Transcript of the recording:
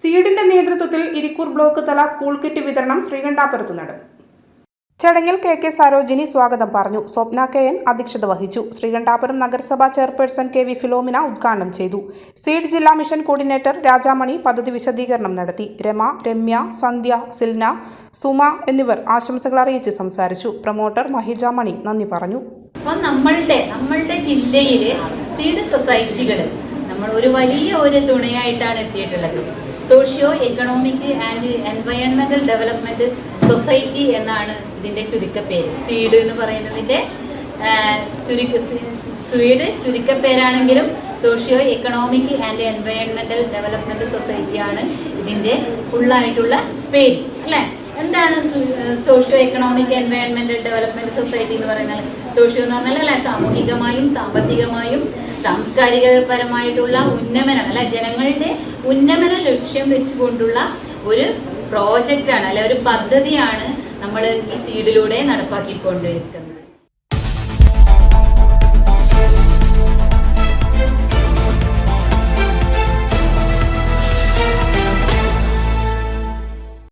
സീഡിന്റെ നേതൃത്വത്തിൽ ഇരിക്കൂർ ബ്ലോക്ക് തല school kit വിതരണം ശ്രീകണ്ഠാപുരത്ത് നടന്നു. ചടങ്ങിൽ കെ സരോജിനി സ്വാഗതം പറഞ്ഞു. സ്വപ്ന KN അധ്യക്ഷത വഹിച്ചു. ശ്രീകണ്ഠാപുരം നഗരസഭാ ചെയർപേഴ്സൺ KV ഫിലോമിന ഉദ്ഘാടനം ചെയ്തു. സീഡ് ജില്ലാ മിഷൻ കോർഡിനേറ്റർ രാജാമണി പദ്ധതി വിശദീകരണം നടത്തി. രമ, രമ്യ, സന്ധ്യ, സിൽന, സുമ എന്നിവർ ആശംസകൾ അറിയിച്ച് സംസാരിച്ചു. പ്രൊമോട്ടർ മഹിജാമണി നന്ദി പറഞ്ഞു. നമ്മളുടെ ജില്ലയിലെ സീഡ് സൊസൈറ്റികൾ നമ്മൾ ഒരു വലിയ തുണയായിട്ടാണ് എത്തിയിട്ടുള്ളത്. സോഷ്യോ എക്കണോമിക് ആൻഡ് എൻവയൺമെന്റൽ ഡെവലപ്മെന്റ് സൊസൈറ്റി എന്നാണ് ഇതിന്റെ ചുരുക്കപ്പേര്. സീഡ് എന്ന് പറയുന്നതിന്റെ സീഡ് ചുരുക്കപ്പേരാണെങ്കിലും സോഷ്യോ എക്കണോമിക് ആൻഡ് എൻവയൺമെന്റൽ ഡെവലപ്മെന്റ് സൊസൈറ്റിയാണ് ഇതിന്റെ ഫുള്ളായിട്ടുള്ള പേര്, അല്ലേ? എന്താണ് സോഷ്യോ എക്കണോമിക് എൻവയൺമെന്റൽ ഡെവലപ്മെന്റ് സൊസൈറ്റി എന്ന് പറയുന്നത്? സോഷ്യോ എന്ന് പറഞ്ഞാൽ അല്ലെ, സാമൂഹികമായും സാമ്പത്തികമായും സാംസ്കാരികപരമായിട്ടുള്ള ഉന്നമനം, അല്ല, ജനങ്ങളുടെ ഉന്നമനം ലക്ഷ്യം വെച്ചുകൊണ്ടുള്ള ഒരു പ്രോജക്റ്റാണ്, അല്ലെ, ഒരു പദ്ധതിയാണ് നമ്മൾ ഈ സീഡിലൂടെ നടപ്പാക്കിക്കൊണ്ടിരിക്കുന്നത്.